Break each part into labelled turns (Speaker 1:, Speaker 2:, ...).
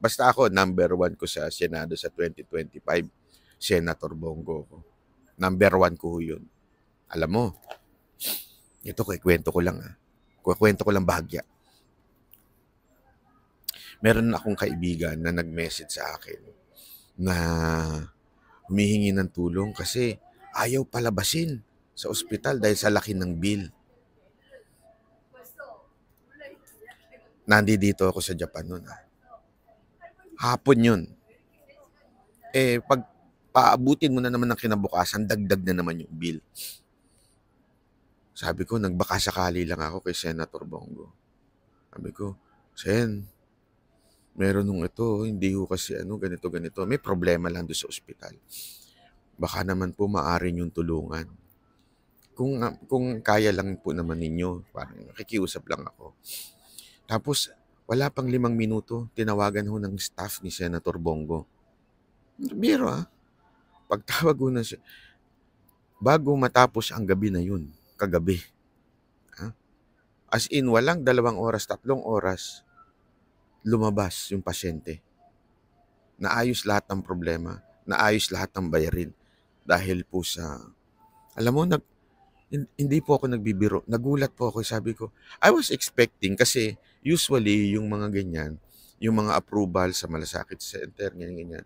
Speaker 1: Basta ako, number 1 ko sa Senado sa 2025, Senator Bongo ko. Number 1 ko yun. Alam mo, ito kukwento ko lang Kukwento ko lang bahagya. Meron akong kaibigan na nag-message sa akin na humihingi ng tulong kasi ayaw palabasin sa ospital dahil sa laki ng bill. Nandito ako sa Japan noon. Hapon yun. Pag paabutin mo na naman ng kinabukasan, dagdag na naman yung bill. Sabi ko, nagbaka sakali lang ako kay Senator Bongo. Sabi ko, Sen, meron nung ito, hindi ko kasi ganito. May problema lang doon sa ospital. Baka naman po maaari niyong tulungan. Kung kaya lang po naman ninyo, parang nakikiusap lang ako. Tapos, wala pang 5 minuto, tinawagan ho ng staff ni Senator Bongo. Biro pagtawag ho na siya, bago matapos ang gabi na yun, kagabi. As in, walang 2 oras, 3 oras, lumabas yung pasyente. Naayos lahat ng problema, naayos lahat ng bayarin. Dahil po sa, alam mo, hindi po ako nagbibiro. Nagulat po ako, sabi ko, I was expecting kasi usually yung mga ganyan, yung mga approval sa malasakit center, ganyan,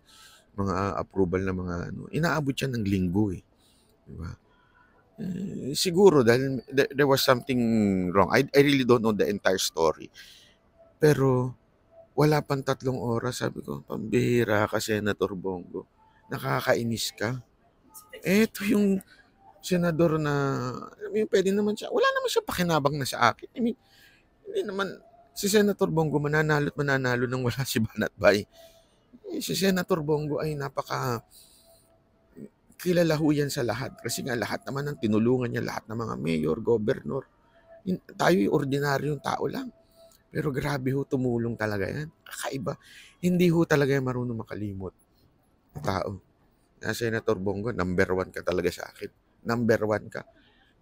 Speaker 1: mga approval na mga inaabot siya ng linggo Diba? Siguro dahil there was something wrong. I really don't know the entire story. Pero wala pang 3 oras, sabi ko, pambihira ka, Senator Bongo. Nakakainis ka. Ito yung senador na, pwede naman siya, wala naman siya pakinabang na sa akin. Hindi naman, si Senator Bongo mananalo ng wala si Banat-Bay. Si Senator Bongo ay kilala ho yan sa lahat. Kasi nga lahat naman ng tinulungan niya, lahat ng mga mayor, gobernur. Tayo yung ordinaryong tao lang. Pero grabe ho, tumulong talaga yan. Kakaiba. Hindi ho talaga yan marunong makalimot. Tao. Senator Bongo, number 1 ka talaga sa akin. Number 1 ka.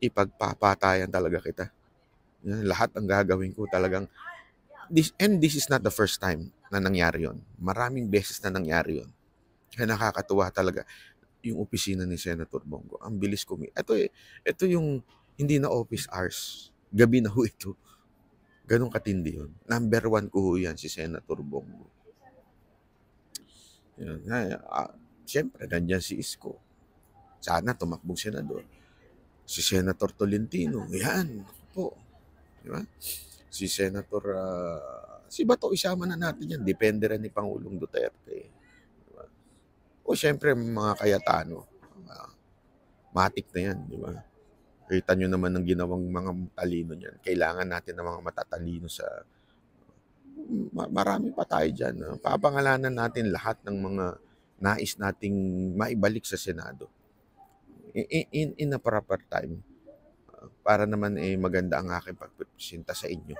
Speaker 1: Ipagpapatayan talaga kita. Yan, lahat ang gagawin ko talagang. This is not the first time na nangyari yon. Maraming beses na nangyari yon. Kaya nakakatuwa talaga yung opisina ni Senator Bongo. Ang bilis ito yung hindi na office hours. Gabi na ho ito. Ganun katindi yun. Number 1 ko ho yan, si Senator Bongo. Yan. Siyempre, nandyan si Isko. Sana tumakbong senador. Si Senator Tolentino. Yan. Po. Diba? Si Senator, si Bato, isama na natin yan. Depende rin ni Pangulong Duterte. Diba? O siyempre, mga Cayetano. Matik na yan, di ba? Kita nyo naman ng ginawang mga talino niyan. Kailangan natin ng mga matatalino sa... Marami pa tayo dyan. Papangalanan natin lahat ng mga nais nating maibalik sa Senado. In a proper time. Para naman maganda ang aking pagpipresenta sa inyo.